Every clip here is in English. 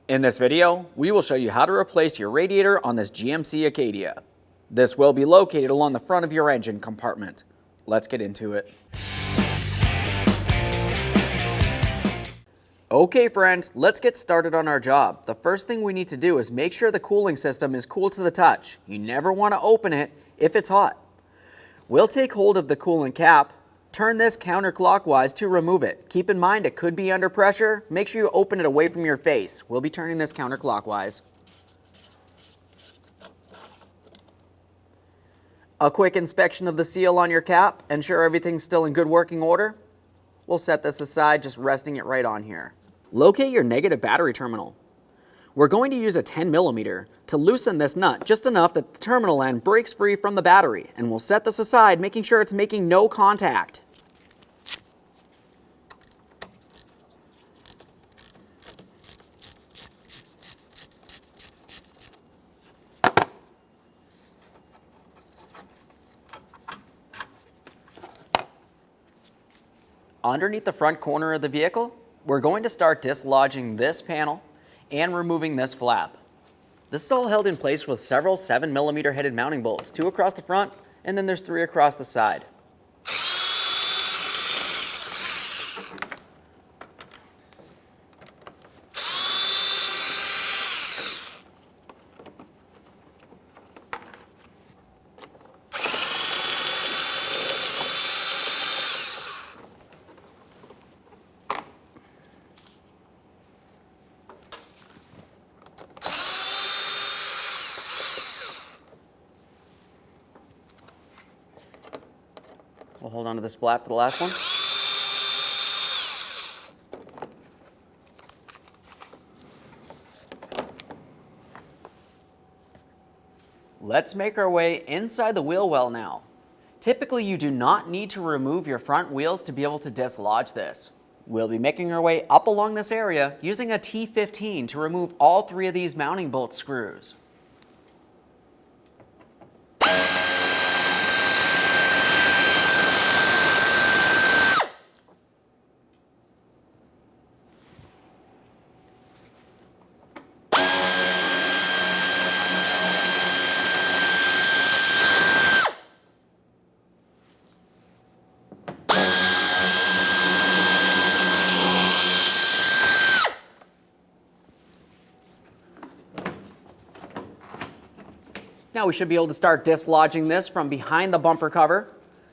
In this video, we will show you how to replace your radiator on this GMC Acadia. This will be located along the front of your engine compartment. Let's get into it. Okay friends, let's get started on our job. The first thing we need to do is make sure the cooling system is cool to the touch. You never want to open it if it's hot. We'll take hold of the coolant cap, turn this counterclockwise to remove it. Keep in mind it could be under pressure. Make sure you open it away from your face. We'll be turning this counterclockwise. A quick inspection of the seal on your cap. Ensure everything's still in good working order. We'll set this aside, just resting it right on here. Locate your negative battery terminal. We're going to use a 10mm to loosen this nut just enough that the terminal end breaks free from the battery, and we'll set this aside, making sure it's making no contact. Underneath the front corner of the vehicle, we're going to start dislodging this panel and removing this flap. This is all held in place with several 7mm headed mounting bolts, 2 across the front, and then there's 3 across the side. We'll hold on to this flap for the last one. Let's make our way inside the wheel well now. Typically, you do not need to remove your front wheels to be able to dislodge this. We'll be making our way up along this area using a T15 to remove all 3 of these mounting bolt screws. Now we should be able to start dislodging this from behind the bumper cover.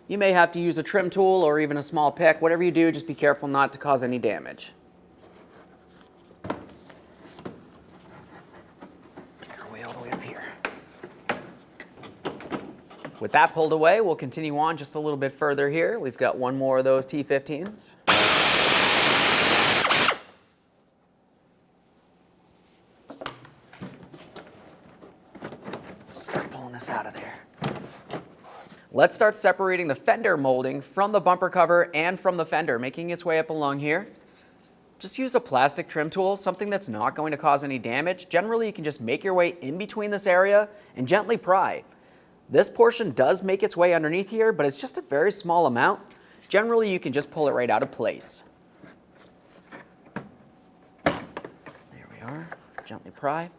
You may have to use a trim tool or even a small pick. Whatever you do, just be careful not to cause any damage. Make our way all the way up here. With that pulled away, we'll continue on just a little bit further here. We've got one more of those T15s. Start pulling this out of there. Let's start separating the fender molding from the bumper cover and from the fender, making its way up along here. Just use a plastic trim tool, something that's not going to cause any damage. Generally, you can just make your way in between this area and gently pry. This portion does make its way underneath here, but it's just a very small amount. Generally, you can just pull it right out of place. There we are. Gently pry.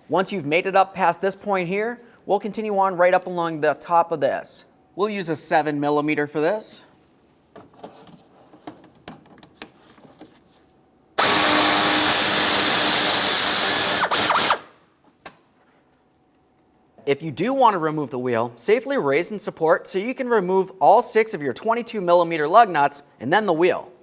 Once you've made it up past this point here, we'll continue on right up along the top of this. We'll use a 7mm for this. If you do want to remove the wheel, safely raise and support so you can remove all 6 of your 22mm lug nuts and then the wheel.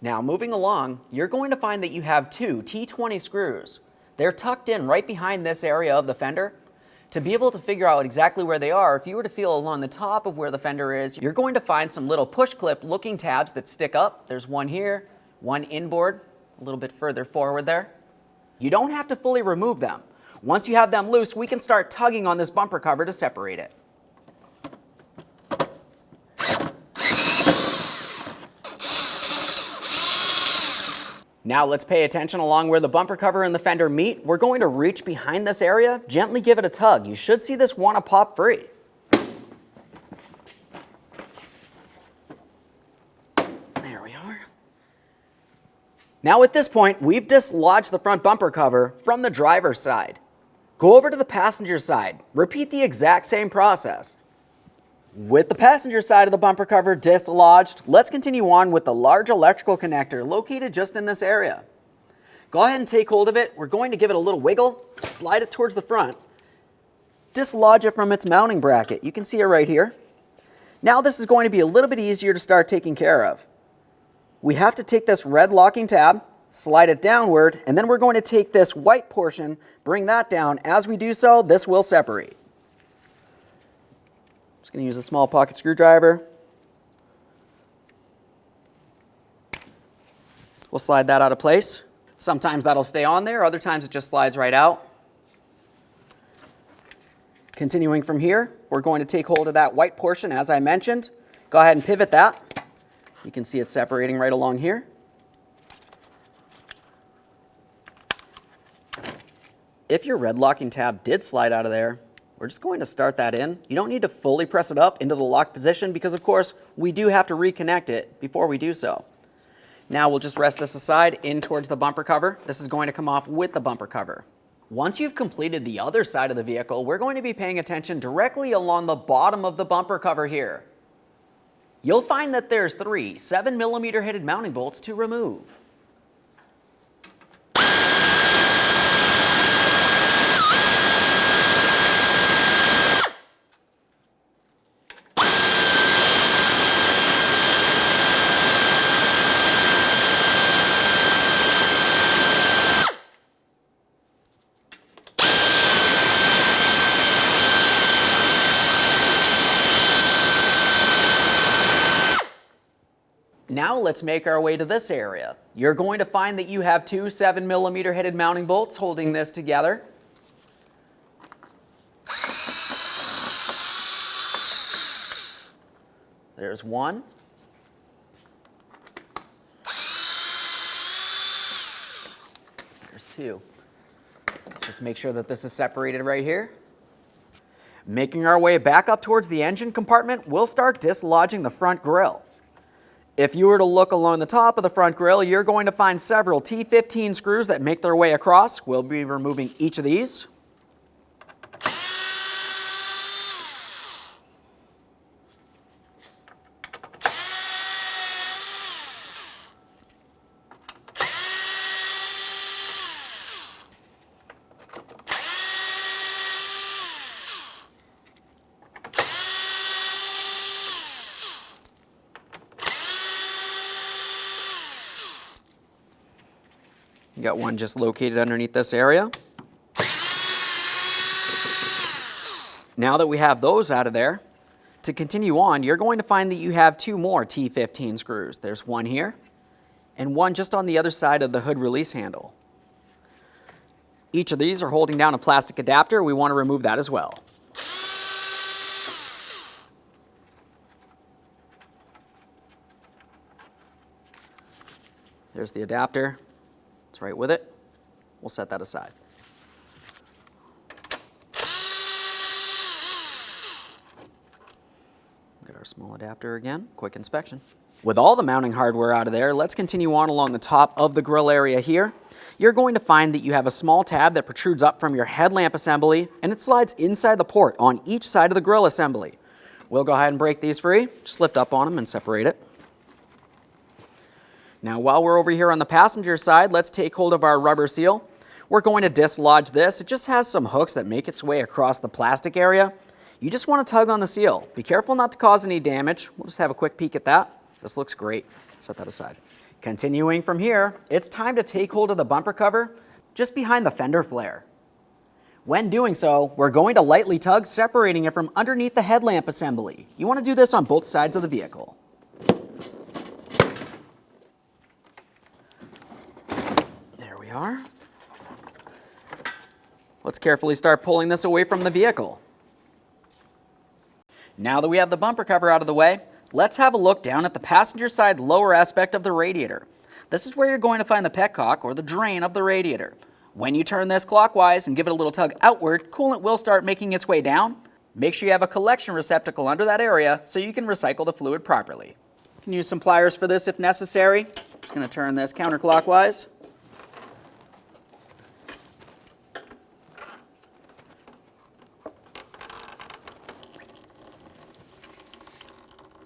Now moving along, you're going to find that you have 2 T20 screws. They're tucked in right behind this area of the fender. To be able to figure out exactly where they are, if you were to feel along the top of where the fender is, you're going to find some little push clip looking tabs that stick up. There's one here, one inboard, a little bit further forward there. You don't have to fully remove them. Once you have them loose, we can start tugging on this bumper cover to separate it. Now let's pay attention along where the bumper cover and the fender meet. We're going to reach behind this area, gently give it a tug. You should see this want to pop free. There we are. Now at this point, we've dislodged the front bumper cover from the driver's side. Go over to the passenger side. Repeat the exact same process. With the passenger side of the bumper cover dislodged, let's continue on with the large electrical connector located just in this area. Go ahead and take hold of it. We're going to give it a little wiggle, slide it towards the front, dislodge it from its mounting bracket. You can see it right here. Now this is going to be a little bit easier to start taking care of. We have to take this red locking tab, slide it downward, and then we're going to take this white portion, bring that down. As we do so, this will separate. Just going to use a small pocket screwdriver. We'll slide that out of place. Sometimes that'll stay on there, other times it just slides right out. Continuing from here, we're going to take hold of that white portion as I mentioned. Go ahead and pivot that. You can see it separating right along here. If your red locking tab did slide out of there, we're just going to start that in. You don't need to fully press it up into the lock position because, of course, we do have to reconnect it before we do so. Now we'll just rest this aside in towards the bumper cover. This is going to come off with the bumper cover. Once you've completed the other side of the vehicle, we're going to be paying attention directly along the bottom of the bumper cover here. You'll find that there's 3 7mm headed mounting bolts to remove. Now let's make our way to this area. You're going to find that you have 2 7mm headed mounting bolts holding this together. There's one. There's 2. Let's just make sure that this is separated right here. Making our way back up towards the engine compartment, we'll start dislodging the front grille. If you were to look along the top of the front grille, you're going to find several T15 screws that make their way across. We'll be removing each of these. You got one just located underneath this area. Now that we have those out of there, to continue on, you're going to find that you have 2 more T15 screws. There's one here and one just on the other side of the hood release handle. Each of these are holding down a plastic adapter. We want to remove that as well. There's the adapter. It's right with it. We'll set that aside. Get our small adapter again. Quick inspection. With all the mounting hardware out of there, let's continue on along the top of the grille area here. You're going to find that you have a small tab that protrudes up from your headlamp assembly, and it slides inside the port on each side of the grille assembly. We'll go ahead and break these free. Just lift up on them and separate it. Now, while we're over here on the passenger side, let's take hold of our rubber seal. We're going to dislodge this. It just has some hooks that make its way across the plastic area. You just want to tug on the seal. Be careful not to cause any damage. We'll just have a quick peek at that. This looks great. Set that aside. Continuing from here, it's time to take hold of the bumper cover just behind the fender flare. When doing so, we're going to lightly tug, separating it from underneath the headlamp assembly. You want to do this on both sides of the vehicle. Are. Let's carefully start pulling this away from the vehicle. Now that we have the bumper cover out of the way, let's have a look down at the passenger side lower aspect of the radiator. This is where you're going to find the petcock or the drain of the radiator. When you turn this clockwise and give it a little tug outward, coolant will start making its way down. Make sure you have a collection receptacle under that area so you can recycle the fluid properly. You can use some pliers for this if necessary. Just going to turn this counterclockwise.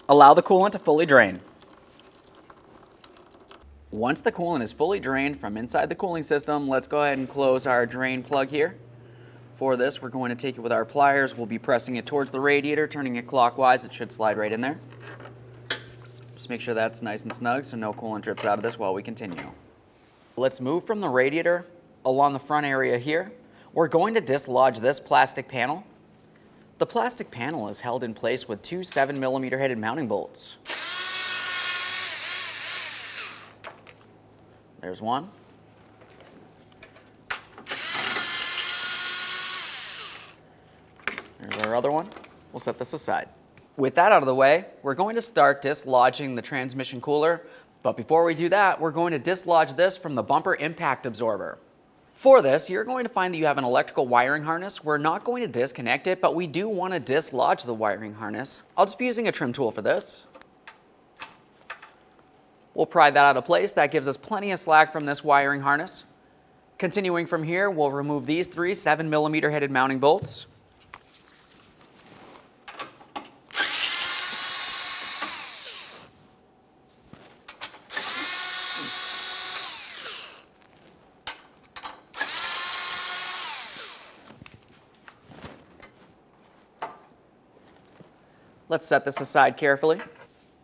Allow the coolant to fully drain. Once the coolant is fully drained from inside the cooling system, let's go ahead and close our drain plug here. For this, we're going to take it with our pliers. We'll be pressing it towards the radiator, turning it clockwise. It should slide right in there. Just make sure that's nice and snug so no coolant drips out of this while we continue. Let's move from the radiator along the front area here. We're going to dislodge this plastic panel. The plastic panel is held in place with two 7mm headed mounting bolts. There's one. There's our other one. We'll set this aside. With that out of the way, we're going to start dislodging the transmission cooler. But before we do that, we're going to dislodge this from the bumper impact absorber. For this, you're going to find that you have an electrical wiring harness. We're not going to disconnect it, but we do want to dislodge the wiring harness. I'll just be using a trim tool for this. We'll pry that out of place. That gives us plenty of slack from this wiring harness. Continuing from here, we'll remove these three 7mm headed mounting bolts. Let's set this aside carefully.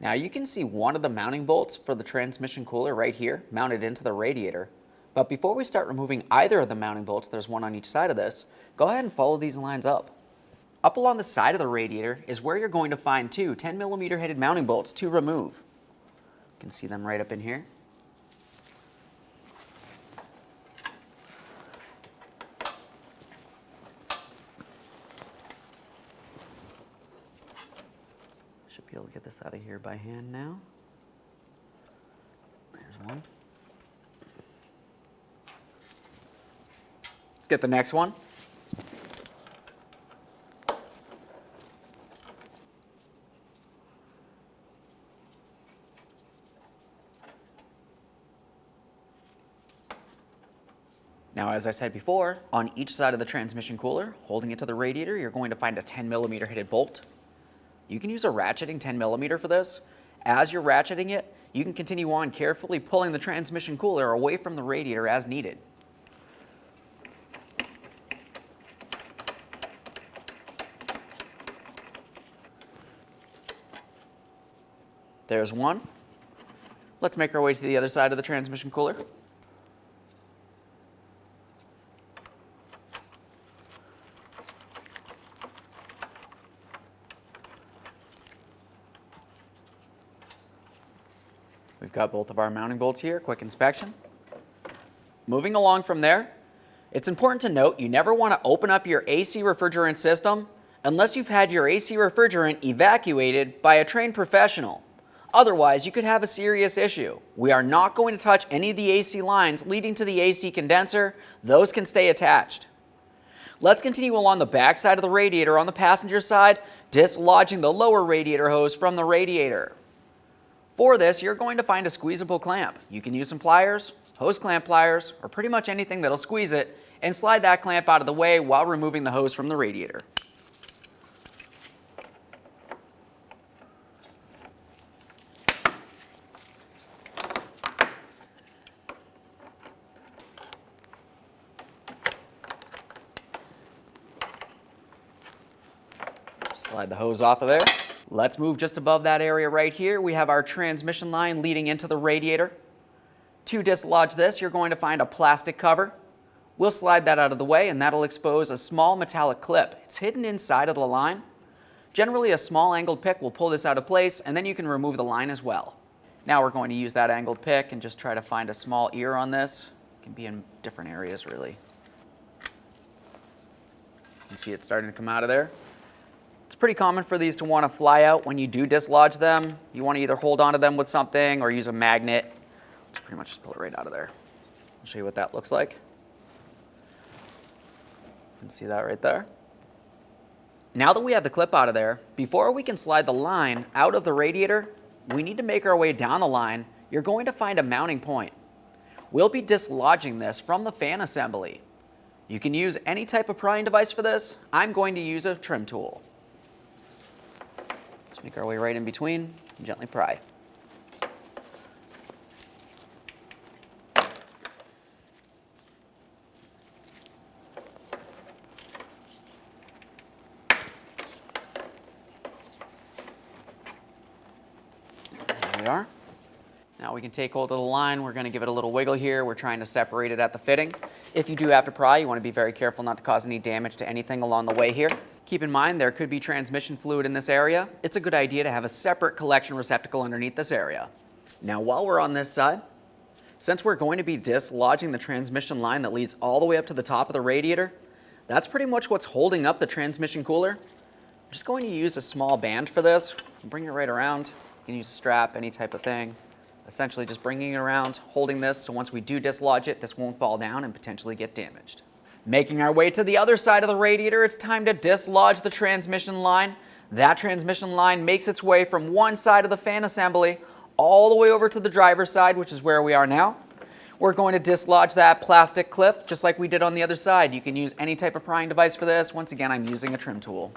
Now you can see one of the mounting bolts for the transmission cooler right here, mounted into the radiator. But before we start removing either of the mounting bolts, there's one on each side of this, go ahead and follow these lines up. Up along the side of the radiator is where you're going to find two 10mm headed mounting bolts to remove. You can see them right up in here. Should be able to get this out of here by hand now. There's one. Let's get the next one. Now, as I said before, on each side of the transmission cooler, holding it to the radiator, you're going to find a 10mm headed bolt. You can use a ratcheting 10mm for this. As you're ratcheting it, you can continue on carefully pulling the transmission cooler away from the radiator as needed. There's one. Let's make our way to the other side of the transmission cooler. We've got both of our mounting bolts here, quick inspection. Moving along from there, it's important to note you never want to open up your AC refrigerant system unless you've had your AC refrigerant evacuated by a trained professional. Otherwise, you could have a serious issue. We are not going to touch any of the AC lines leading to the AC condenser. Those can stay attached. Let's continue along the back side of the radiator on the passenger side, dislodging the lower radiator hose from the radiator. For this, you're going to find a squeezable clamp. You can use some pliers, hose clamp pliers, or pretty much anything that'll squeeze it, and slide that clamp out of the way while removing the hose from the radiator. Slide the hose off of there. Let's move just above that area right here. We have our transmission line leading into the radiator. To dislodge this, you're going to find a plastic cover. We'll slide that out of the way, and that'll expose a small metallic clip. It's hidden inside of the line. Generally, a small angled pick will pull this out of place, and then you can remove the line as well. Now we're going to use that angled pick and just try to find a small ear on this. It can be in different areas, really. You can see it starting to come out of there. It's pretty common for these to want to fly out when you do dislodge them. You want to either hold onto them with something or use a magnet. pretty much just pull it right out of there. I'll show you what that looks like. You can see that right there. Now that we have the clip out of there, before we can slide the line out of the radiator, we need to make our way down the line. You're going to find a mounting point. We'll be dislodging this from the fan assembly. You can use any type of prying device for this. I'm going to use a trim tool. Just make our way right in between and gently pry. There we are. Now we can take hold of the line. We're going to give it a little wiggle here. We're trying to separate it at the fitting. If you do have to pry, you want to be very careful not to cause any damage to anything along the way here. Keep in mind there could be transmission fluid in this area. It's a good idea to have a separate collection receptacle underneath this area. Now while we're on this side, since we're going to be dislodging the transmission line that leads all the way up to the top of the radiator, that's pretty much what's holding up the transmission cooler. I'm just going to use a small band for this. Bring it right around. You can use a strap, any type of thing. Essentially just bringing it around, holding this, so once we do dislodge it, this won't fall down and potentially get damaged. Making our way to the other side of the radiator, it's time to dislodge the transmission line. That transmission line makes its way from one side of the fan assembly all the way over to the driver's side, which is where we are now. We're going to dislodge that plastic clip just like we did on the other side. You can use any type of prying device for this. Once again, I'm using a trim tool.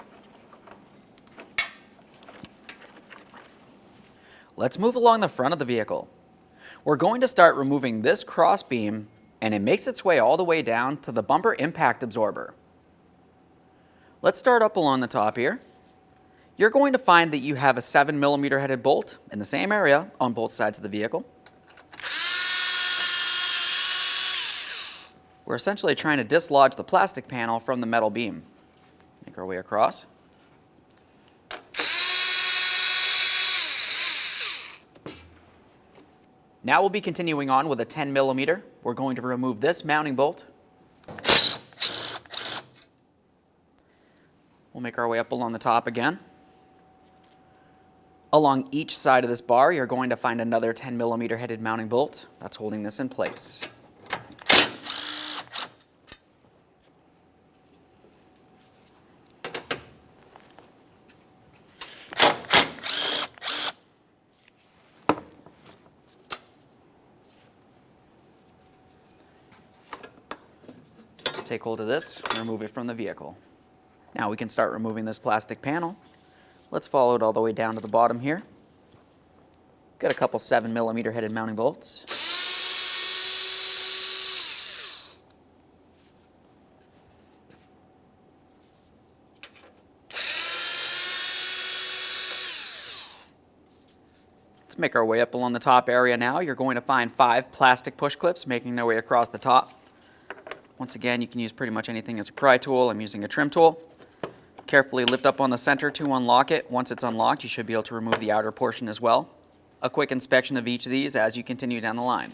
Let's move along the front of the vehicle. We're going to start removing this cross beam, and it makes its way all the way down to the bumper impact absorber. Let's start up along the top here. You're going to find that you have a 7mm headed bolt in the same area on both sides of the vehicle. We're essentially trying to dislodge the plastic panel from the metal beam. Make our way across. Now we'll be continuing on with a 10mm. We're going to remove this mounting bolt. We'll make our way up along the top again. Along each side of this bar, you're going to find another 10mm headed mounting bolt that's holding this in place. Take hold of this and remove it from the vehicle. Now we can start removing this plastic panel. Let's follow it all the way down to the bottom here. Got a couple 7mm headed mounting bolts. Let's make our way up along the top area now. You're going to find 5 plastic push clips making their way across the top. Once again, you can use pretty much anything as a pry tool. I'm using a trim tool. Carefully lift up on the center to unlock it. Once it's unlocked, you should be able to remove the outer portion as well. A quick inspection of each of these as you continue down the line.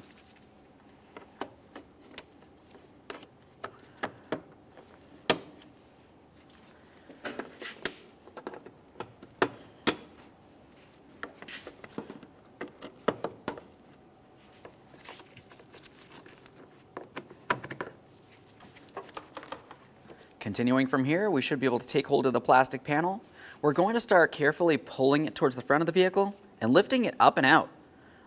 Continuing from here, we should be able to take hold of the plastic panel. We're going to start carefully pulling it towards the front of the vehicle and lifting it up and out.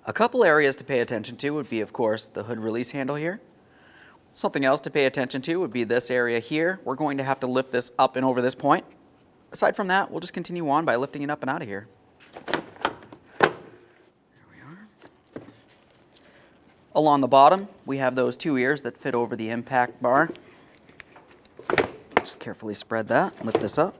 A couple areas to pay attention to would be, of course, the hood release handle here. Something else to pay attention to would be this area here. We're going to have to lift this up and over this point. Aside from that, we'll just continue on by lifting it up and out of here. There we are. Along the bottom, we have those 2 ears that fit over the impact bar. Just carefully spread that, lift this up.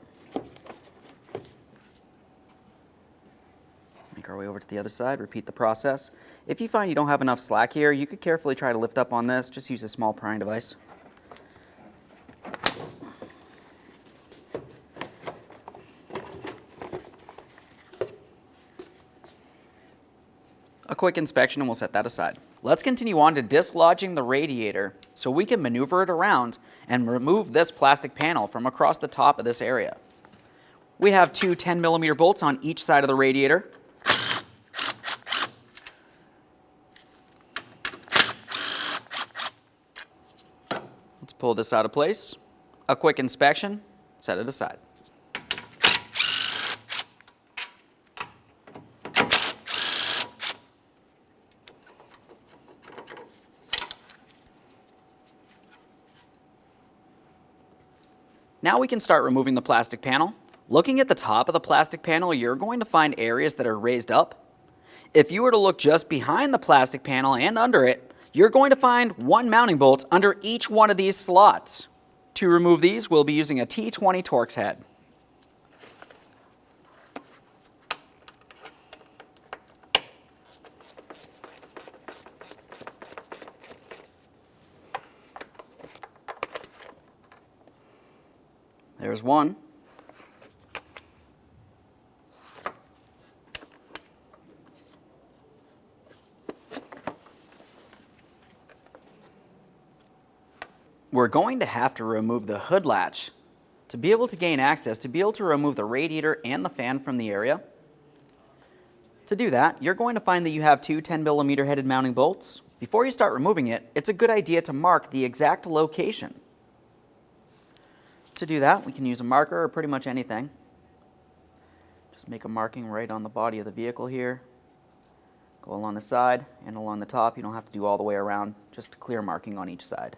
Make our way over to the other side, repeat the process. If you find you don't have enough slack here, you could carefully try to lift up on this. Just use a small prying device. A quick inspection and we'll set that aside. Let's continue on to dislodging the radiator so we can maneuver it around and remove this plastic panel from across the top of this area. We have 2 10mm bolts on each side of the radiator. Pull this out of place. A quick inspection, set it aside. Now we can start removing the plastic panel. Looking at the top of the plastic panel, you're going to find areas that are raised up. If you were to look just behind the plastic panel and under it, you're going to find one mounting bolt under each one of these slots. To remove these, we'll be using a T20 Torx head. There's one. We're going to have to remove the hood latch to be able to gain access, to be able to remove the radiator and the fan from the area. To do that, you're going to find that you have two 10mm headed mounting bolts. Before you start removing it, it's a good idea to mark the exact location. To do that, we can use a marker or pretty much anything. Just make a marking right on the body of the vehicle here. Go along the side and along the top. You don't have to do all the way around, just a clear marking on each side.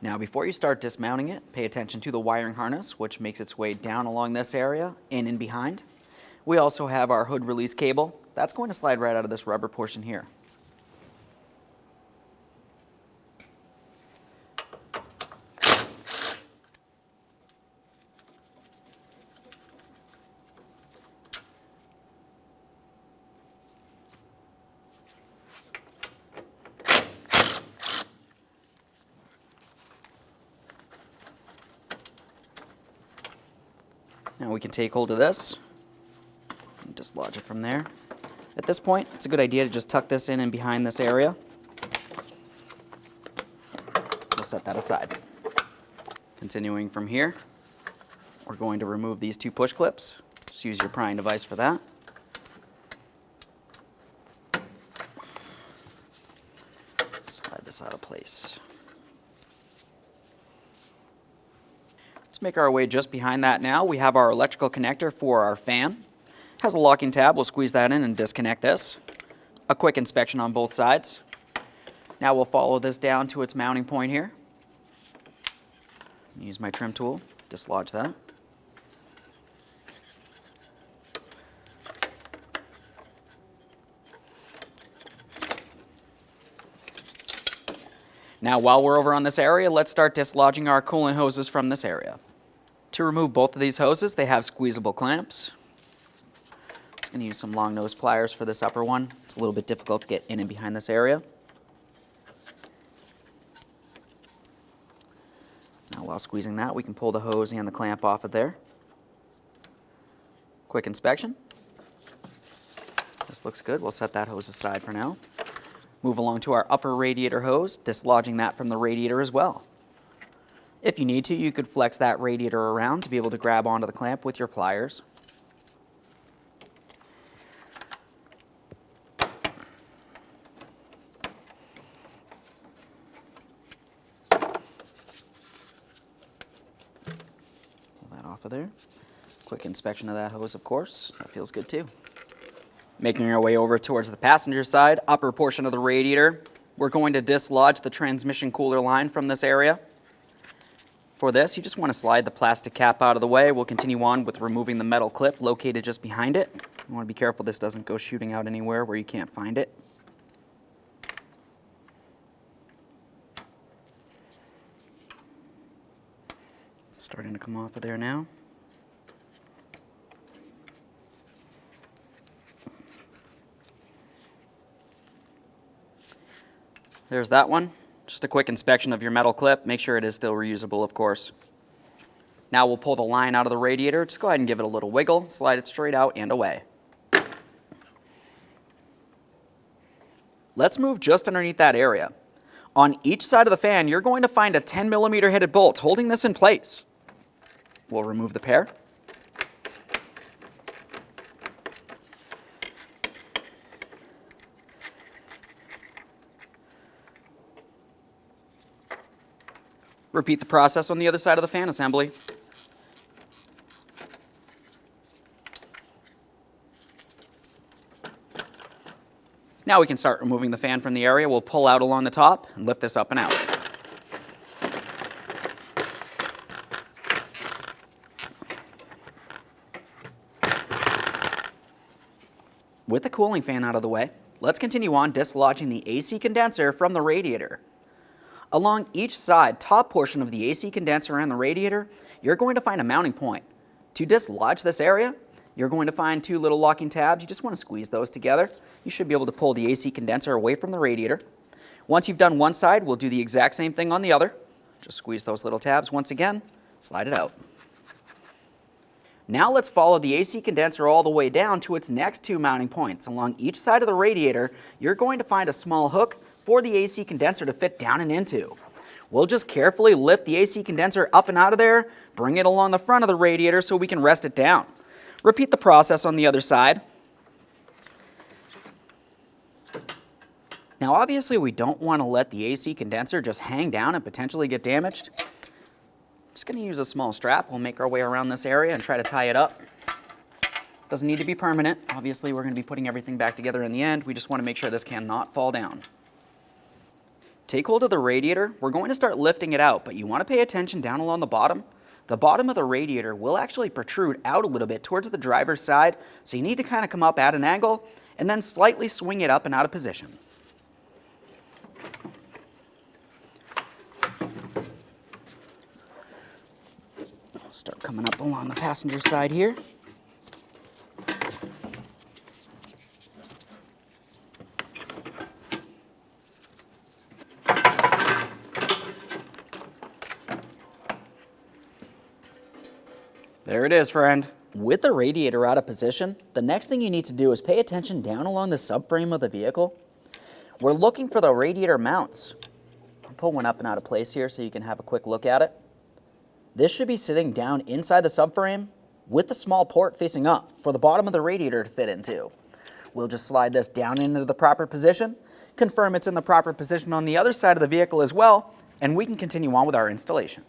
Now, before you start dismounting it, pay attention to the wiring harness, which makes its way down along this area and in behind. We also have our hood release cable. That's going to slide right out of this rubber portion here. Now we can take hold of this and dislodge it from there. At this point, it's a good idea to just tuck this in and behind this area. We'll set that aside. Continuing from here, we're going to remove these two push clips. Just use your prying device for that. Slide this out of place. Let's make our way just behind that now. We have our electrical connector for our fan. It has a locking tab. We'll squeeze that in and disconnect this. A quick inspection on both sides. Now we'll follow this down to its mounting point here. Use my trim tool, dislodge that. Now while we're over on this area, let's start dislodging our coolant hoses from this area. To remove both of these hoses, they have squeezable clamps. I'm just going to use some long nose pliers for this upper one. It's a little bit difficult to get in and behind this area. Now while squeezing that, we can pull the hose and the clamp off of there. Quick inspection. This looks good. We'll set that hose aside for now. Move along to our upper radiator hose, dislodging that from the radiator as well. If you need to, you could flex that radiator around to be able to grab onto the clamp with your pliers. Pull that off of there. Quick inspection of that hose, of course. That feels good too. Making our way over towards the passenger side, upper portion of the radiator, we're going to dislodge the transmission cooler line from this area. For this, you just want to slide the plastic cap out of the way. We'll continue on with removing the metal clip located just behind it. You want to be careful this doesn't go shooting out anywhere where you can't find it. Starting to come off of there now. There's that one. Just a quick inspection of your metal clip. Make sure it is still reusable, of course. Now we'll pull the line out of the radiator. Just go ahead and give it a little wiggle. Slide it straight out and away. Let's move just underneath that area. On each side of the fan, you're going to find a 10mm headed bolt holding this in place. We'll remove the pair. Repeat the process on the other side of the fan assembly. Now we can start removing the fan from the area. We'll pull out along the top and lift this up and out. With the cooling fan out of the way, let's continue on dislodging the AC condenser from the radiator. Along each side, top portion of the AC condenser and the radiator, you're going to find a mounting point. To dislodge this area, you're going to find two little locking tabs. You just want to squeeze those together. You should be able to pull the AC condenser away from the radiator. Once you've done one side, we'll do the exact same thing on the other. Just squeeze those little tabs once again, slide it out. Now let's follow the AC condenser all the way down to its next two mounting points. Along each side of the radiator, you're going to find a small hook for the AC condenser to fit down and into. We'll just carefully lift the AC condenser up and out of there, bring it along the front of the radiator so we can rest it down. Repeat the process on the other side. Now obviously we don't want to let the AC condenser just hang down and potentially get damaged. Just going to use a small strap. We'll make our way around this area and try to tie it up. Doesn't need to be permanent. Obviously we're going to be putting everything back together in the end. We just want to make sure this cannot fall down. Take hold of the radiator. We're going to start lifting it out, but you want to pay attention down along the bottom. The bottom of the radiator will actually protrude out a little bit towards the driver's side, so you need to kind of come up at an angle and then slightly swing it up and out of position. I'll start coming up along the passenger side here. There it is, friend. With the radiator out of position, the next thing you need to do is pay attention down along the subframe of the vehicle. We're looking for the radiator mounts. I'll pull one up and out of place here so you can have a quick look at it. This should be sitting down inside the subframe with the small port facing up for the bottom of the radiator to fit into. We'll just slide this down into the proper position, confirm it's in the proper position on the other side of the vehicle as well, and we can continue on with our installation.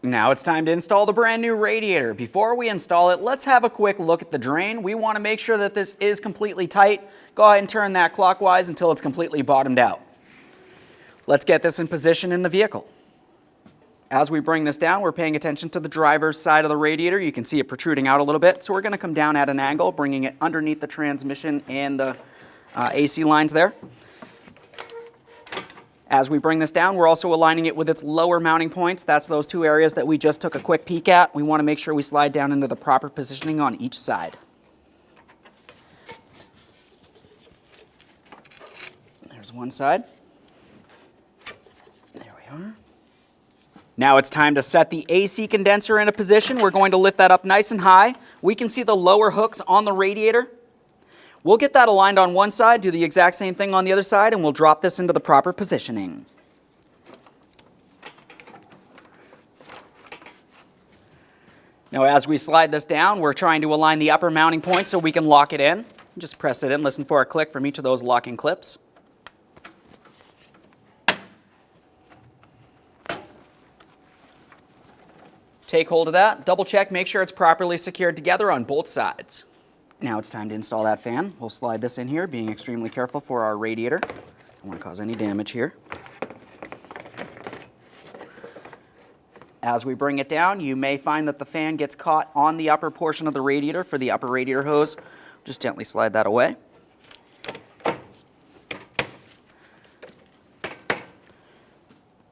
Now it's time to install the brand new radiator. Before we install it, let's have a quick look at the drain. We want to make sure that this is completely tight. Go ahead and turn that clockwise until it's completely bottomed out. Let's get this in position in the vehicle. As we bring this down, we're paying attention to the driver's side of the radiator. You can see it protruding out a little bit, so we're going to come down at an angle, bringing it underneath the transmission and the AC lines there. As we bring this down, we're also aligning it with its lower mounting points. That's those two areas that we just took a quick peek at. We want to make sure we slide down into the proper positioning on each side. There's one side. There we are. Now it's time to set the AC condenser in a position. We're going to lift that up nice and high. We can see the lower hooks on the radiator. We'll get that aligned on one side, do the exact same thing on the other side, and we'll drop this into the proper positioning. Now as we slide this down, we're trying to align the upper mounting point so we can lock it in. Just press it in, listen for a click from each of those locking clips. Take hold of that, double check, make sure it's properly secured together on both sides. Now it's time to install that fan. We'll slide this in here, being extremely careful for our radiator. Don't want to cause any damage here. As we bring it down, you may find that the fan gets caught on the upper portion of the radiator for the upper radiator hose. Just gently slide that away.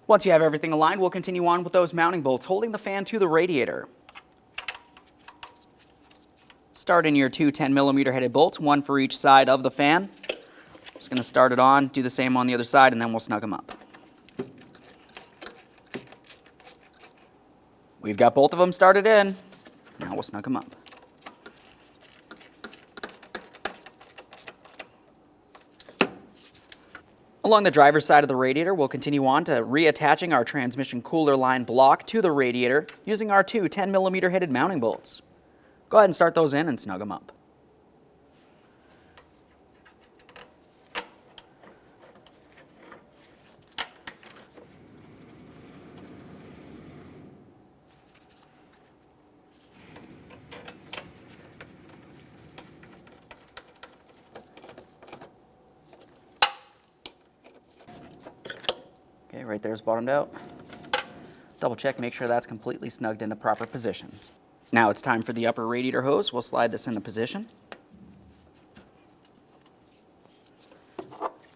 Once you have everything aligned, we'll continue on with those mounting bolts holding the fan to the radiator. Start in your two 10mm headed bolts, one for each side of the fan. Just going to start it on, do the same on the other side, and then we'll snug them up. We've got both of them started in. Now we'll snug them up. Along the driver's side of the radiator, we'll continue on to reattaching our transmission cooler line block to the radiator using our two 10mm headed mounting bolts. Go ahead and start those in and snug them up. Okay, right there is bottomed out. Double check, make sure that's completely snugged into proper position. Now it's time for the upper radiator hose. We'll slide this into position.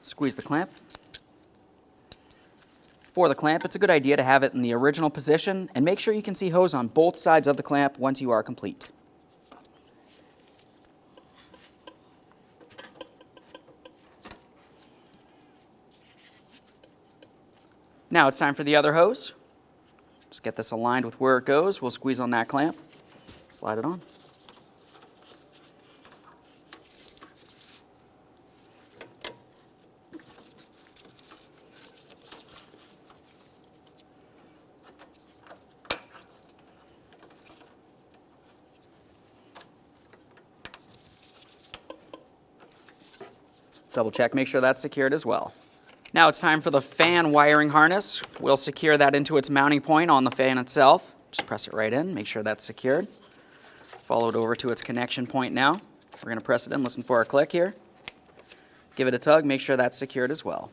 Squeeze the clamp. For the clamp, it's a good idea to have it in the original position and make sure you can see hose on both sides of the clamp once you are complete. Now it's time for the other hose. Just get this aligned with where it goes. We'll squeeze on that clamp, slide it on. Double check, make sure that's secured as well. Now it's time for the fan wiring harness. We'll secure that into its mounting point on the fan itself. Just press it right in, make sure that's secured. Follow it over to its connection point now. We're going to press it in, listen for a click here. Give it a tug, make sure that's secured as well.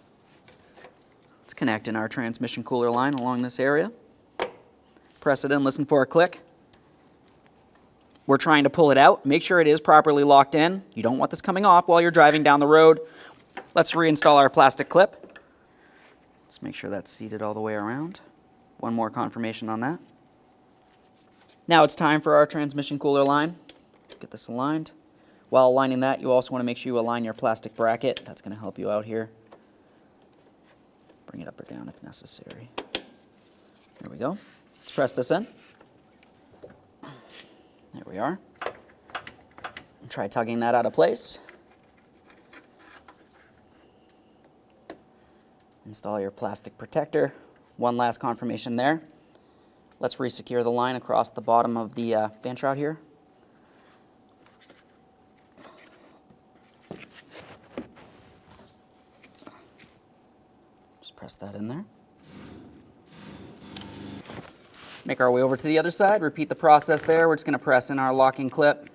Let's connect in our transmission cooler line along this area. Press it in, listen for a click. We're trying to pull it out. Make sure it is properly locked in. You don't want this coming off while you're driving down the road. Let's reinstall our plastic clip. Let's make sure that's seated all the way around. One more confirmation on that. Now it's time for our transmission cooler line. Get this aligned. While aligning that, you also want to make sure you align your plastic bracket. That's going to help you out here. Bring it up or down if necessary. There we go. Let's press this in. There we are. Try tugging that out of place. Install your plastic protector. One last confirmation there. Let's re-secure the line across the bottom of the fan shroud here. Just press that in there. Make our way over to the other side. Repeat the process there. We're just going to press in our locking clip.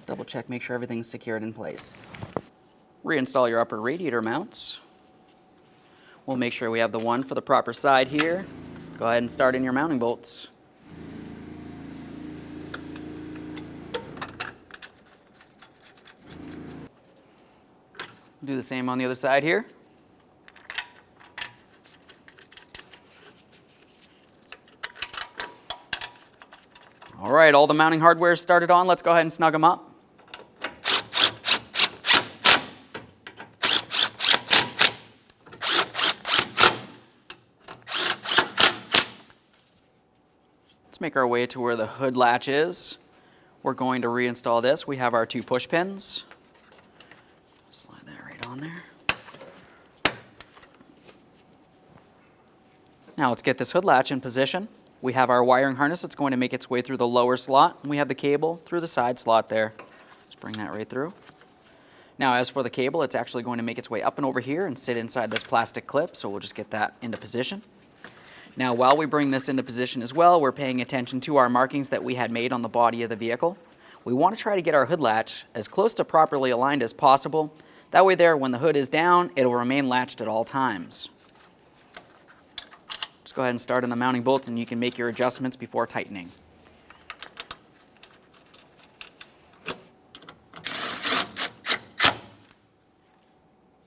Double check, make sure everything's secured in place. Reinstall your upper radiator mounts. We'll make sure we have the one for the proper side here. Go ahead and start in your mounting bolts. Do the same on the other side here. All right, all the mounting hardware is started on. Let's go ahead and snug them up. Let's make our way to where the hood latch is. We're going to reinstall this. We have our 2 push pins. Slide that right on there. Now let's get this hood latch in position. We have our wiring harness that's going to make its way through the lower slot, and we have the cable through the side slot there. Just bring that right through. Now as for the cable, it's actually going to make its way up and over here and sit inside this plastic clip, so we'll just get that into position. Now while we bring this into position as well, we're paying attention to our markings that we had made on the body of the vehicle. We want to try to get our hood latch as close to properly aligned as possible. That way there, when the hood is down, it'll remain latched at all times. Just go ahead and start in the mounting bolt and you can make your adjustments before tightening.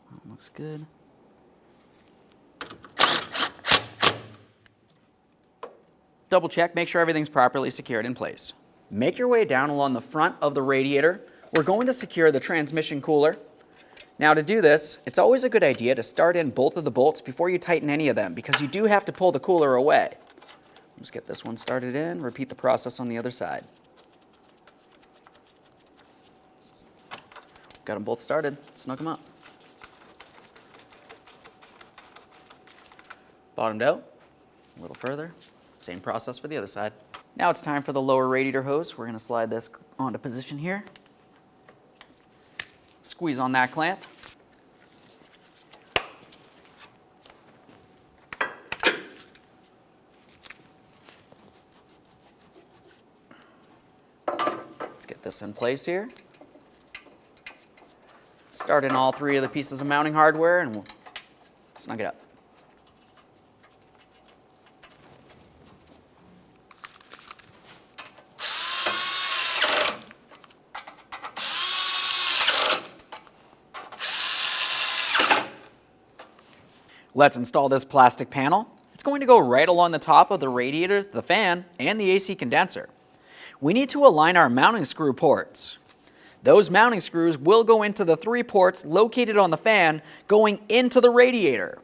That looks good. Double check, make sure everything's properly secured in place. Make your way down along the front of the radiator. We're going to secure the transmission cooler. Now to do this, it's always a good idea to start in both of the bolts before you tighten any of them, because you do have to pull the cooler away. Just get this one started in, repeat the process on the other side. Got them both started, snug them up. Bottomed out, a little further. Same process for the other side. Now it's time for the lower radiator hose. We're going to slide this onto position here. Squeeze on that clamp. Let's get this in place here. Start in all 3 of the pieces of mounting hardware and we'll snug it up. Let's install this plastic panel. It's going to go right along the top of the radiator, the fan, and the AC condenser. We need to align our mounting screw ports. Those mounting screws will go into the 3 ports located on the fan going into the radiator.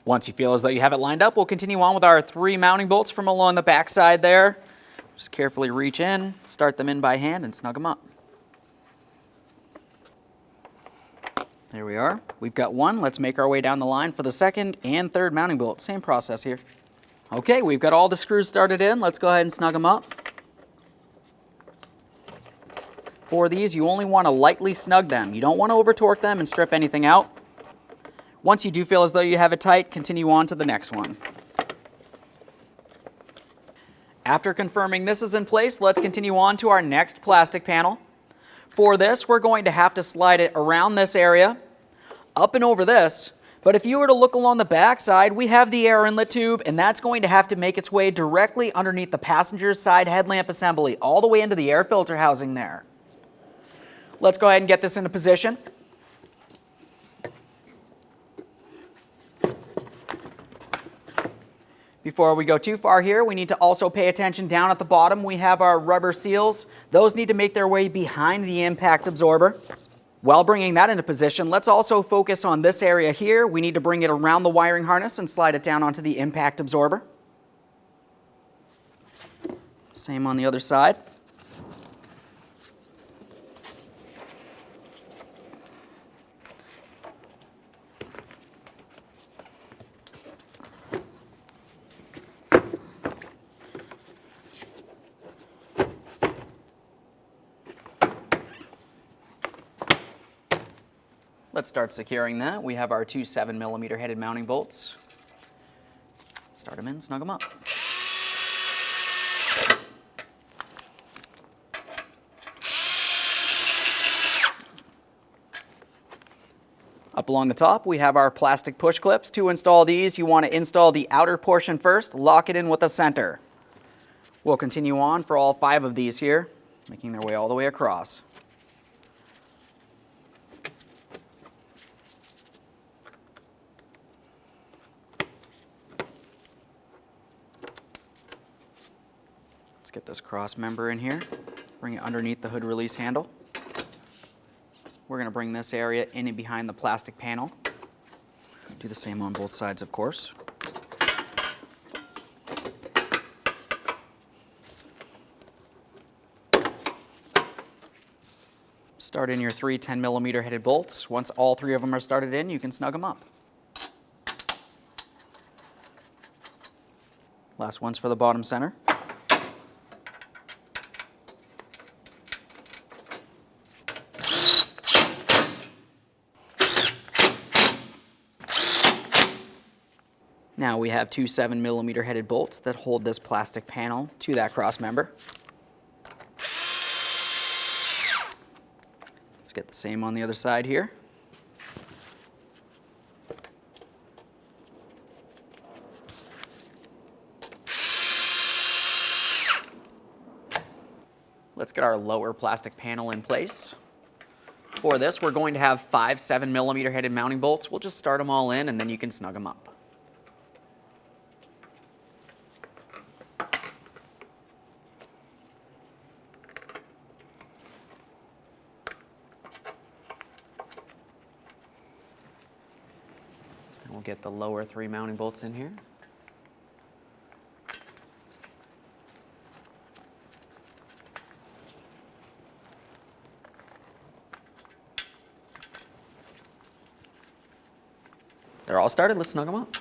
Once you feel as though you have it lined up, we'll continue on with our 3 mounting bolts from along the back side there. Just carefully reach in, start them in by hand, and snug them up. There we are. We've got 1. Let's make our way down the line for the 2nd and 3rd mounting bolt. Same process here. Okay, we've got all the screws started in. Let's go ahead and snug them up. For these, you only want to lightly snug them. You don't want to over torque them and strip anything out. Once you do feel as though you have it tight, continue on to the next one. After confirming this is in place, let's continue on to our next plastic panel. For this, we're going to have to slide it around this area, up and over this. But if you were to look along the back side, we have the air inlet tube, and that's going to have to make its way directly underneath the passenger side headlamp assembly, all the way into the air filter housing there. Let's go ahead and get this into position. Before we go too far here, we need to also pay attention down at the bottom. We have our rubber seals. Those need to make their way behind the impact absorber. While bringing that into position, let's also focus on this area here. We need to bring it around the wiring harness and slide it down onto the impact absorber. Same on the other side. Let's start securing that. We have our 2 7mm headed mounting bolts. Start them in, snug them up. Up along the top, we have our plastic push clips. To install these, you want to install the outer portion first, lock it in with the center. We'll continue on for all 5 of these here, making their way all the way across. Let's get this cross member in here, bring it underneath the hood release handle. We're going to bring this area in and behind the plastic panel. Do the same on both sides, of course. Start in your 3 10mm headed bolts. Once all 3 of them are started in, you can snug them up. Last one's for the bottom center. Now we have 2 7mm headed bolts that hold this plastic panel to that cross member. Let's get the same on the other side here. Let's get our lower plastic panel in place. For this, we're going to have 5 7mm headed mounting bolts. We'll just start them all in and then you can snug them up. We'll get the lower 3 mounting bolts in here. They're all started. Let's snug them up.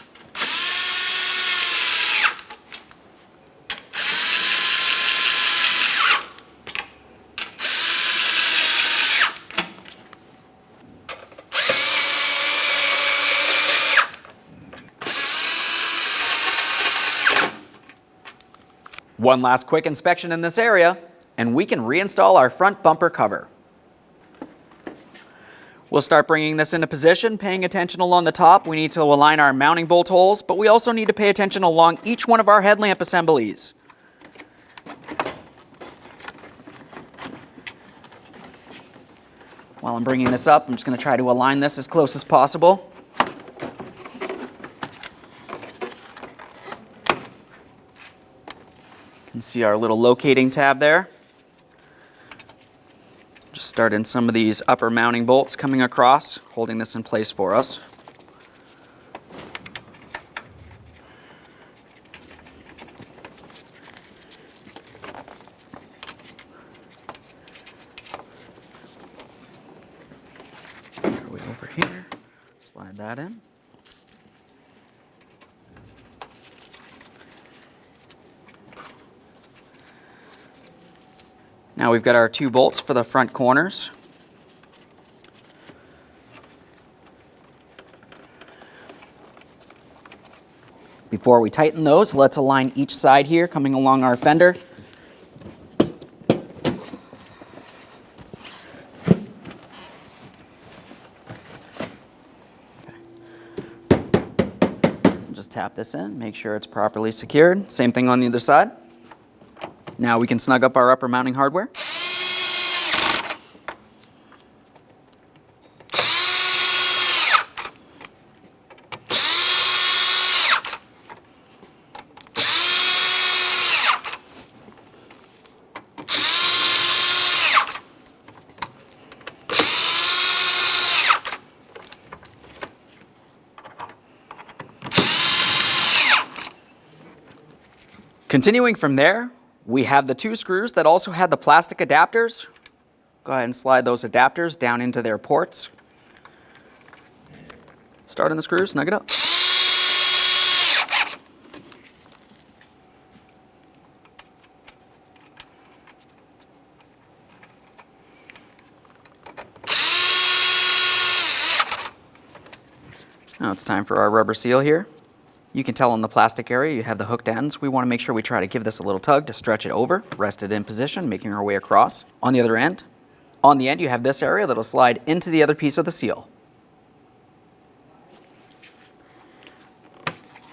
One last quick inspection in this area, and we can reinstall our front bumper cover. We'll start bringing this into position, paying attention along the top. We need to align our mounting bolt holes, but we also need to pay attention along each one of our headlamp assemblies. While I'm bringing this up, I'm just going to try to align this as close as possible. You can see our little locating tab there. Just start in some of these upper mounting bolts coming across, holding this in place for us. Over here, slide that in. Now we've got our 2 bolts for the front corners. Before we tighten those, let's align each side here coming along our fender. Just tap this in, make sure it's properly secured. Same thing on the other side. Now we can snug up our upper mounting hardware. Continuing from there, we have the 2 screws that also had the plastic adapters. Go ahead and slide those adapters down into their ports. Start on the screws, snug it up. Now it's time for our rubber seal here. You can tell on the plastic area you have the hooked ends. We want to make sure we try to give this a little tug to stretch it over, rest it in position, making our way across. On the other end, on the end you have this area that'll slide into the other piece of the seal.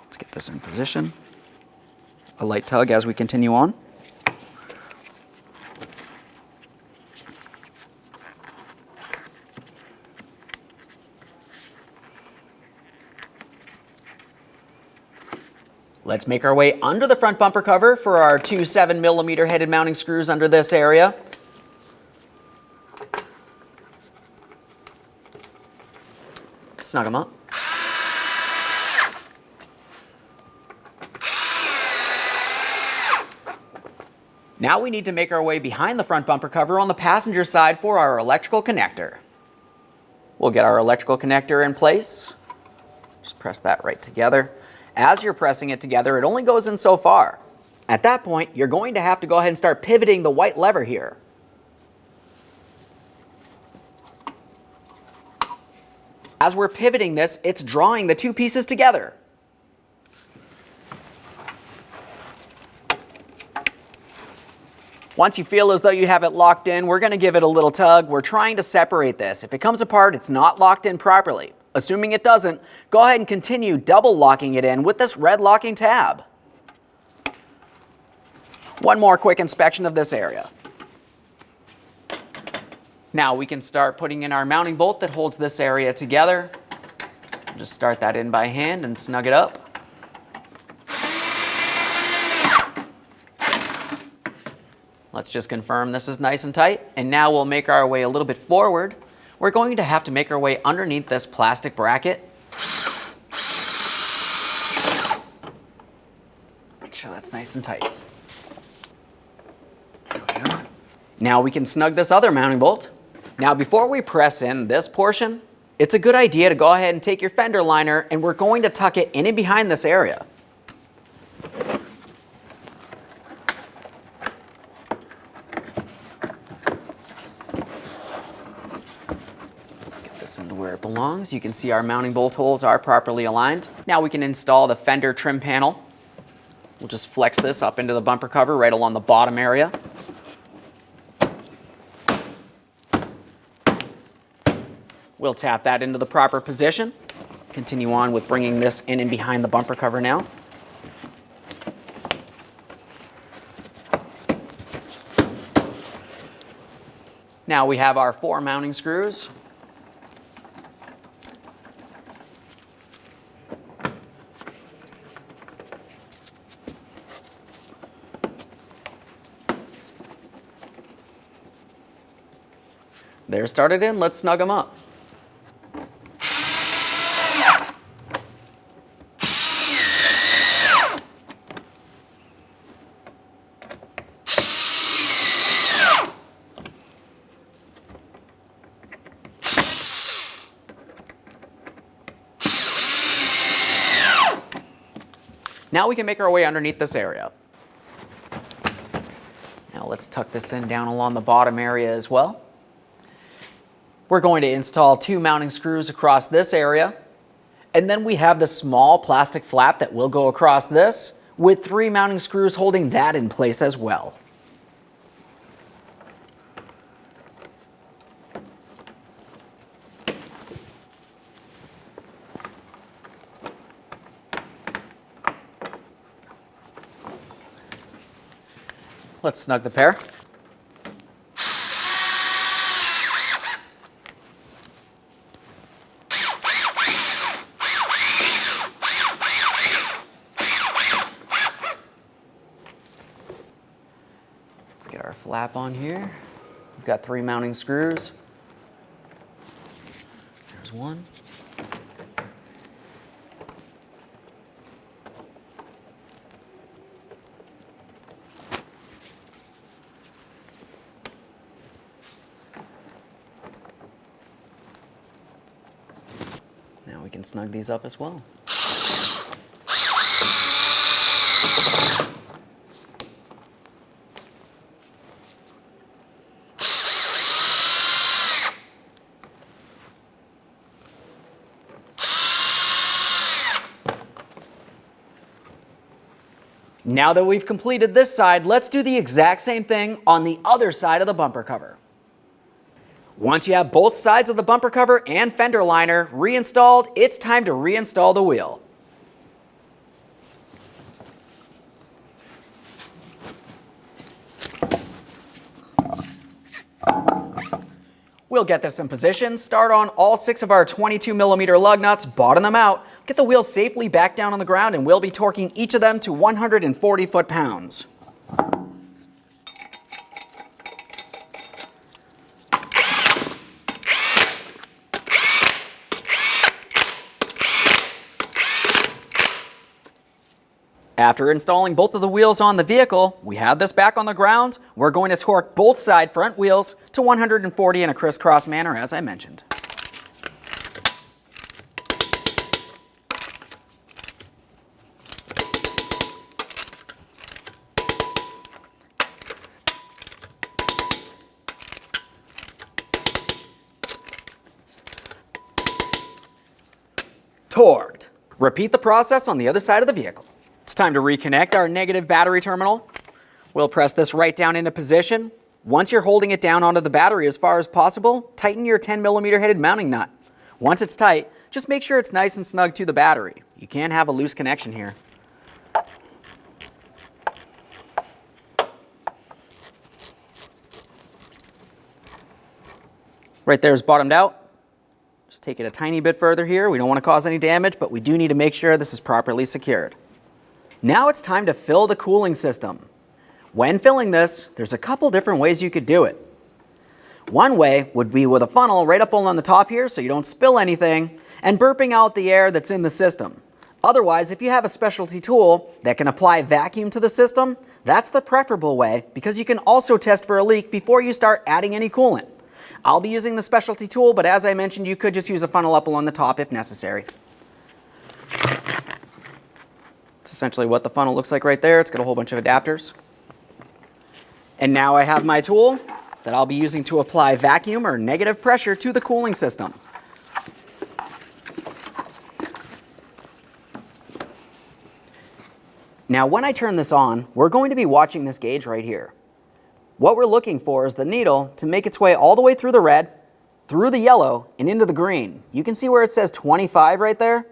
Let's get this in position. A light tug as we continue on. Let's make our way under the front bumper cover for our 2 7mm headed mounting screws under this area. Snug them up. Now we need to make our way behind the front bumper cover on the passenger side for our electrical connector. We'll get our electrical connector in place. Just press that right together. As you're pressing it together, it only goes in so far. At that point, you're going to have to go ahead and start pivoting the white lever here. As we're pivoting this, it's drawing the 2 pieces together. Once you feel as though you have it locked in, we're going to give it a little tug. We're trying to separate this. If it comes apart, it's not locked in properly. Assuming it doesn't, go ahead and continue double locking it in with this red locking tab. One more quick inspection of this area. Now we can start putting in our mounting bolt that holds this area together. Just start that in by hand and snug it up. Let's just confirm this is nice and tight. And now we'll make our way a little bit forward. We're going to have to make our way underneath this plastic bracket. Make sure that's nice and tight. There we go. Now we can snug this other mounting bolt. Now before we press in this portion, it's a good idea to go ahead and take your fender liner and we're going to tuck it in and behind this area. Into where it belongs. You can see our mounting bolt holes are properly aligned. Now we can install the fender trim panel. We'll just flex this up into the bumper cover right along the bottom area. We'll tap that into the proper position. Continue on with bringing this in and behind the bumper cover now. Now we have our 4 mounting screws. They're started in, let's snug them up. Now we can make our way underneath this area. Now let's tuck this in down along the bottom area as well. We're going to install 2 mounting screws across this area, and then we have the small plastic flap that will go across this with 3 mounting screws holding that in place as well. Let's snug the pair. Let's get our flap on here. We've got 3 mounting screws. There's one. Now we can snug these up as well. Now that we've completed this side, let's do the exact same thing on the other side of the bumper cover. Once you have both sides of the bumper cover and fender liner reinstalled, it's time to reinstall the wheel. We'll get this in position, start on all 6 of our 22mm lug nuts, bottom them out, get the wheels safely back down on the ground, and we'll be torquing each of them to 140 foot-pounds. After installing both of the wheels on the vehicle, we have this back on the ground. We're going to torque both side front wheels to 140 in a crisscross manner, as I mentioned. Torqued. Repeat the process on the other side of the vehicle. It's time to reconnect our negative battery terminal. We'll press this right down into position. Once you're holding it down onto the battery as far as possible, tighten your 10mm headed mounting nut. Once it's tight, just make sure it's nice and snug to the battery. You can have a loose connection here. Right there is bottomed out. Just take it a tiny bit further here. We don't want to cause any damage, but we do need to make sure this is properly secured. Now it's time to fill the cooling system. When filling this, there's a couple different ways you could do it. One way would be with a funnel right up on the top here so you don't spill anything, and burping out the air that's in the system. Otherwise, if you have a specialty tool that can apply vacuum to the system, that's the preferable way because you can also test for a leak before you start adding any coolant. I'll be using the specialty tool, but as I mentioned, you could just use a funnel up along the top if necessary. It's essentially what the funnel looks like right there. It's got a whole bunch of adapters. And now I have my tool that I'll be using to apply vacuum or negative pressure to the cooling system. Now when I turn this on, we're going to be watching this gauge right here. What we're looking for is the needle to make its way all the way through the red, through the yellow, and into the green. You can see where it says 25 right there.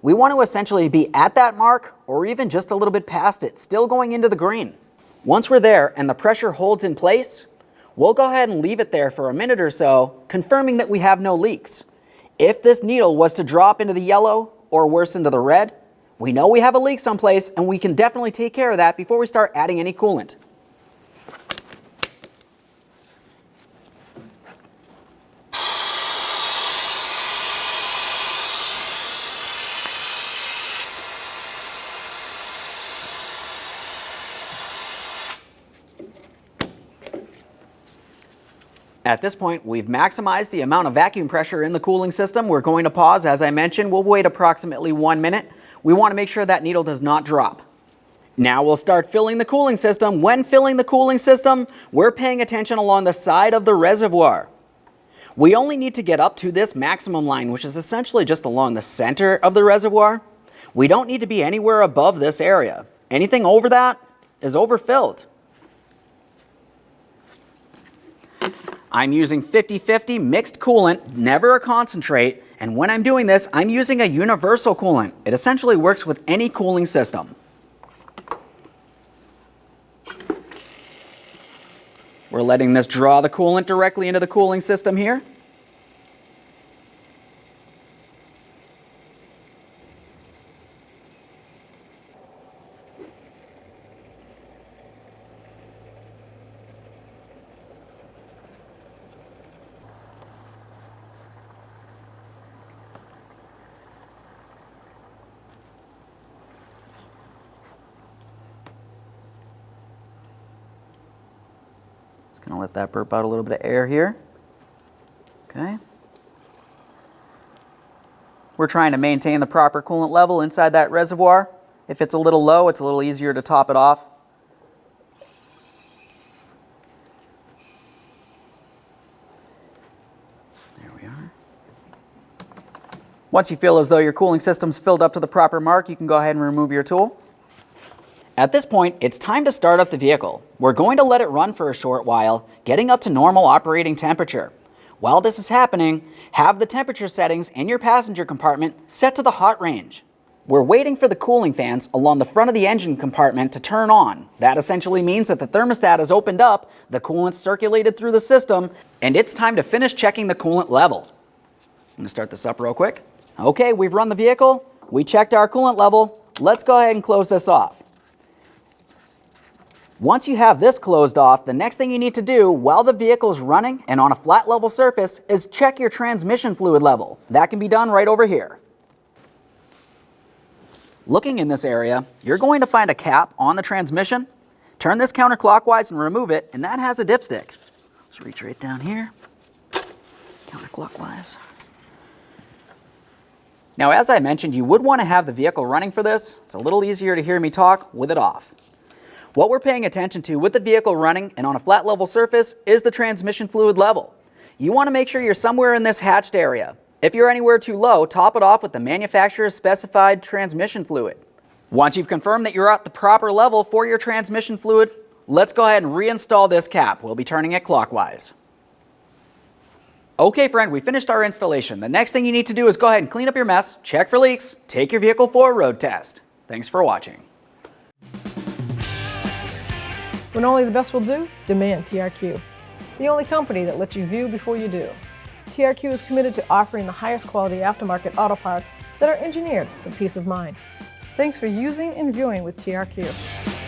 We want to essentially be at that mark or even just a little bit past it, still going into the green. Once we're there and the pressure holds in place, We'll go ahead and leave it there for a minute or so, confirming that we have no leaks. If this needle was to drop into the yellow or worse into the red, we know we have a leak someplace and we can definitely take care of that before we start adding any coolant. At this point, we've maximized the amount of vacuum pressure in the cooling system. We're going to pause. As I mentioned, we'll wait approximately 1 minute. We want to make sure that needle does not drop. Now we'll start filling the cooling system. When filling the cooling system, we're paying attention along the side of the reservoir. We only need to get up to this maximum line, which is essentially just along the center of the reservoir. We don't need to be anywhere above this area. Anything over that is overfilled. I'm using 50-50 mixed coolant, never a concentrate, and when I'm doing this, I'm using a universal coolant. It essentially works with any cooling system. We're letting this draw the coolant directly into the cooling system here. Gonna let that burp out a little bit of air here. Okay. We're trying to maintain the proper coolant level inside that reservoir. If it's a little low, it's a little easier to top it off. There we are. Once you feel as though your cooling system's filled up to the proper mark, you can go ahead and remove your tool. At this point, it's time to start up the vehicle. We're going to let it run for a short while, getting up to normal operating temperature. While this is happening, have the temperature settings in your passenger compartment set to the hot range. We're waiting for the cooling fans along the front of the engine compartment to turn on. That essentially means that the thermostat has opened up, the coolant's circulated through the system, and it's time to finish checking the coolant level. I'm going to start this up real quick. Okay, we've run the vehicle. We checked our coolant level. Let's go ahead and close this off. Once you have this closed off, the next thing you need to do while the vehicle is running and on a flat level surface is check your transmission fluid level. That can be done right over here. Looking in this area, you're going to find a cap on the transmission. Turn this counterclockwise and remove it, and that has a dipstick. Let's reach right down here, counterclockwise. Now, as I mentioned, you would want to have the vehicle running for this. It's a little easier to hear me talk with it off. What we're paying attention to with the vehicle running and on a flat level surface is the transmission fluid level. You want to make sure you're somewhere in this hatched area. If you're anywhere too low, top it off with the manufacturer's specified transmission fluid. Once you've confirmed that you're at the proper level for your transmission fluid, let's go ahead and reinstall this cap. We'll be turning it clockwise. Okay, friend, we finished our installation. The next thing you need to do is go ahead and clean up your mess, check for leaks, take your vehicle for a road test. Thanks for watching. When only the best will do, demand TRQ. The only company that lets you view before you do. TRQ is committed to offering the highest quality aftermarket auto parts that are engineered for peace of mind. Thanks for using and viewing with TRQ.